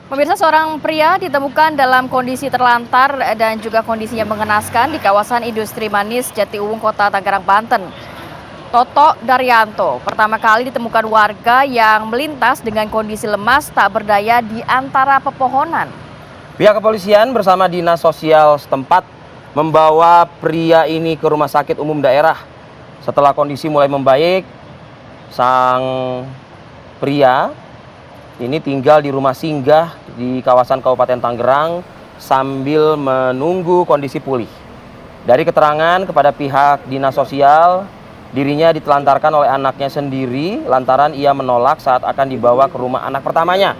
Pemirsa, seorang pria ditemukan dalam kondisi terlantar dan juga kondisinya mengenaskan di kawasan industri manis Jatiuwung, Kota Tangerang, Banten. Toto Daryanto pertama kali ditemukan warga yang melintas dengan kondisi lemas tak berdaya di antara pepohonan. Pihak kepolisian bersama dinas sosial setempat membawa pria ini ke rumah sakit umum daerah. Setelah kondisi mulai membaik, sang pria ini tinggal di rumah singgah di kawasan Kabupaten Tangerang sambil menunggu kondisi pulih. Dari keterangan kepada pihak dinas sosial, dirinya ditelantarkan oleh anaknya sendiri lantaran ia menolak saat akan dibawa ke rumah anak pertamanya.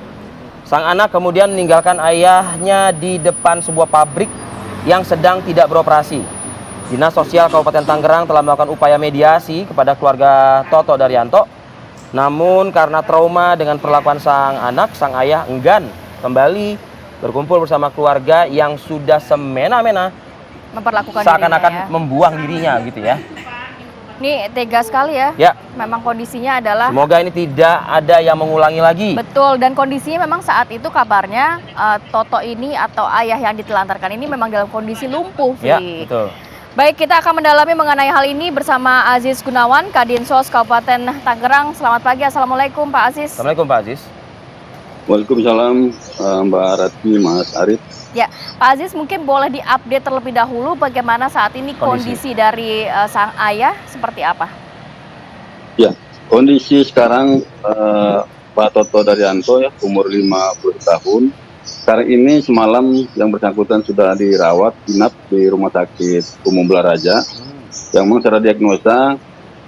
Sang anak kemudian meninggalkan ayahnya di depan sebuah pabrik yang sedang tidak beroperasi. Dinas Sosial Kabupaten Tangerang telah melakukan upaya mediasi kepada keluarga Toto Daryanto. Namun karena trauma dengan perlakuan sang anak, sang ayah enggan kembali berkumpul bersama keluarga yang sudah semena-mena Memperlakukan seakan-akan dirinya, ya. membuang dirinya gitu ya. Ini tega sekali ya. Ya. Memang kondisinya adalah Semoga ini tidak ada yang mengulangi lagi. betul, dan kondisinya memang saat itu kabarnya Toto ini atau ayah yang ditelantarkan ini memang dalam kondisi lumpuh, Ya, Fi. betul. Baik, kita akan mendalami mengenai hal ini bersama Aziz Gunawan, Kadinsos Kabupaten Tangerang. Selamat pagi, Assalamualaikum Pak Aziz. Assalamualaikum Pak Aziz. Waalaikumsalam Mbak Ratmi, Mas Arif. Ya, Pak Aziz mungkin boleh diupdate terlebih dahulu bagaimana saat ini kondisi dari sang ayah seperti apa? Ya, kondisi sekarang Pak Toto Daryanto ya, umur 50 tahun. Sekarang ini semalam yang bersangkutan sudah dirawat inap di Rumah Sakit Umum Blaraja. Yang memang secara diagnosa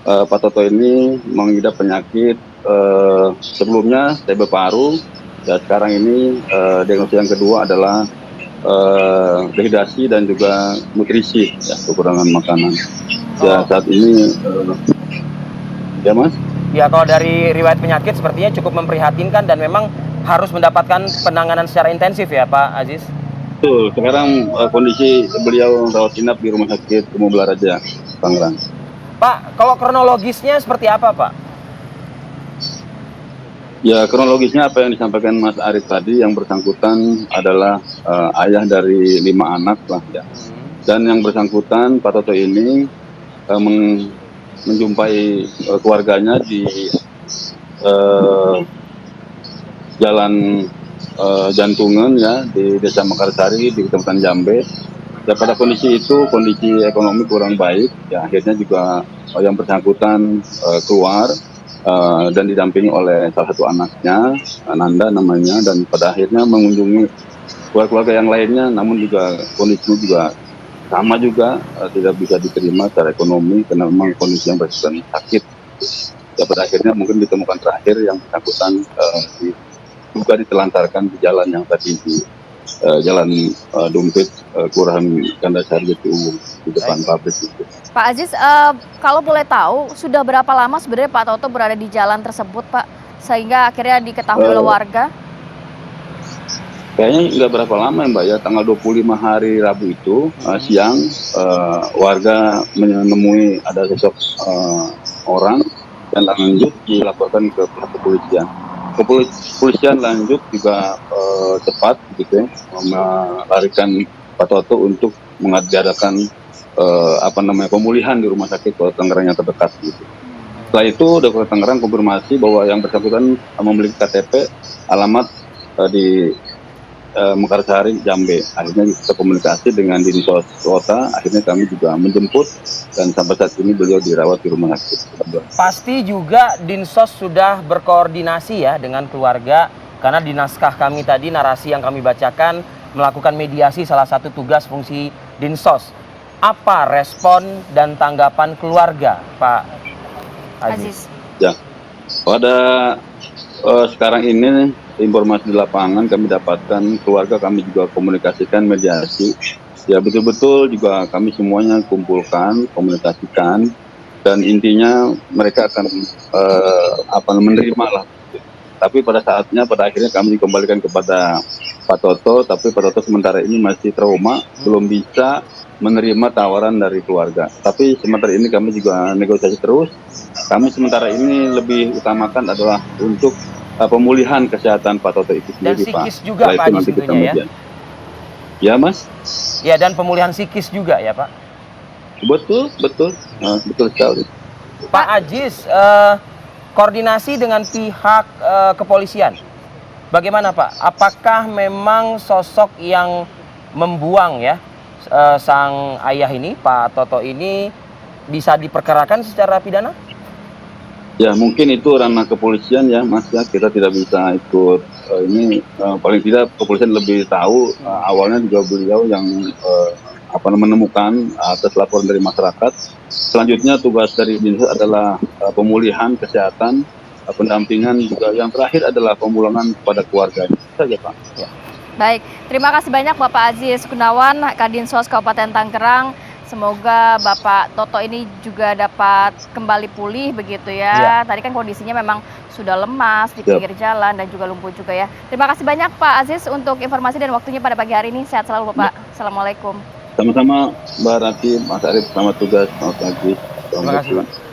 Pak Toto ini mengidap penyakit sebelumnya TB paru. Dan sekarang ini diagnosa yang kedua adalah dehidrasi dan juga nutrisi, ya, kekurangan makanan. Ya, saat ini ya Mas. Ya, kalau dari riwayat penyakit sepertinya cukup memprihatinkan dan memang harus mendapatkan penanganan secara intensif ya Pak Aziz. Betul, sekarang kondisi beliau rawat inap di Rumah Sakit Umum Blaraja, Tangerang. Pak, kalau kronologisnya seperti apa Pak? Ya, kronologisnya apa yang disampaikan Mas Arif tadi, yang bersangkutan adalah ayah dari 5 anak lah ya. Dan yang bersangkutan Pak Toto ini menjumpai keluarganya di Jalan Jantungan ya, di Desa Mekarsari di Kecamatan Jambe. Ya, pada kondisi itu kondisi ekonomi kurang baik ya, akhirnya juga yang bersangkutan keluar dan didampingi oleh salah satu anaknya, Nanda namanya, dan pada akhirnya mengunjungi keluarga yang lainnya, namun juga kondisinya juga sama juga, tidak bisa diterima secara ekonomi karena memang kondisi yang bersangkutan sakit. Ya, pada akhirnya mungkin ditemukan terakhir yang bersangkutan juga ditelantarkan di jalan yang tadi di Jalan Dumpit, Kelurahan Gandasari Jatiuwung di depan pabrik itu. Pak Aziz, kalau boleh tahu sudah berapa lama sebenarnya Pak Toto berada di jalan tersebut Pak, sehingga akhirnya diketahui oleh warga? Kayaknya nggak berapa lama ya Mbak ya, tanggal 25 hari Rabu itu siang warga menemui ada sosok orang dan lanjut dilaporkan ke pihak kepolisian. Kepolisian lanjut juga cepat gitu ya, melarikan Pak Toto untuk mengadakan pemulihan di rumah sakit Kota Tangerang yang terdekat gitu. Setelah itu Kota Tangerang konfirmasi bahwa yang bersangkutan memiliki KTP alamat di Mekarsari, Jambe. Akhirnya kita komunikasi dengan Dinas Kota, akhirnya kami juga menjemput dan sampai saat ini beliau dirawat di rumah sakit. Pasti juga Dinsos sudah berkoordinasi ya dengan keluarga, karena di naskah kami tadi, narasi yang kami bacakan, melakukan mediasi salah satu tugas fungsi Dinsos. Apa respon dan tanggapan keluarga, Pak Aziz? Ya, pada sekarang ini informasi di lapangan kami dapatkan, keluarga kami juga komunikasikan, mediasi. Ya, betul-betul juga kami semuanya kumpulkan, komunikasikan, dan intinya mereka akan menerima lah. Tapi pada saatnya, pada akhirnya kami dikembalikan kepada Pak Toto, tapi Pak Toto sementara ini masih trauma, belum bisa menerima tawaran dari keluarga. Tapi sementara ini kami juga negosiasi terus. Kami sementara ini lebih utamakan adalah untuk pemulihan kesehatan Pak Toto itu Dan sendiri, Pak. psikis juga, Setelah Pak itu Ajis nanti kita tentunya ya? mediasi. Ya, Mas. Ya, dan pemulihan psikis juga ya, Pak. Betul, betul. Betul sekali. Pak Ajis, koordinasi dengan pihak kepolisian, bagaimana Pak? Apakah memang sosok yang membuang ya sang ayah ini, Pak Toto ini, bisa diperkarakan secara pidana? Ya, mungkin itu ranah kepolisian ya, Mas. Ya, kita tidak bisa ikut ini. Paling tidak kepolisian lebih tahu. Awalnya juga beliau yang menemukan atas laporan dari masyarakat. Selanjutnya tugas dari dinas adalah pemulihan kesehatan, pendampingan juga. Yang terakhir adalah pemulangan kepada keluarga. Itu saja, Pak. Ya. Baik, terima kasih banyak Bapak Aziz Gunawan, Kadinsos Kabupaten Tangerang. Semoga Bapak Toto ini juga dapat kembali pulih begitu ya. Tadi kan kondisinya memang sudah lemas di pinggir jalan dan juga lumpuh juga ya. Terima kasih banyak Pak Aziz untuk informasi dan waktunya pada pagi hari ini. Sehat selalu Bapak. Assalamualaikum. Sama-sama Mbak Rati, Mas Arief, selamat tugas, selamat pagi. Terima kasih Pak.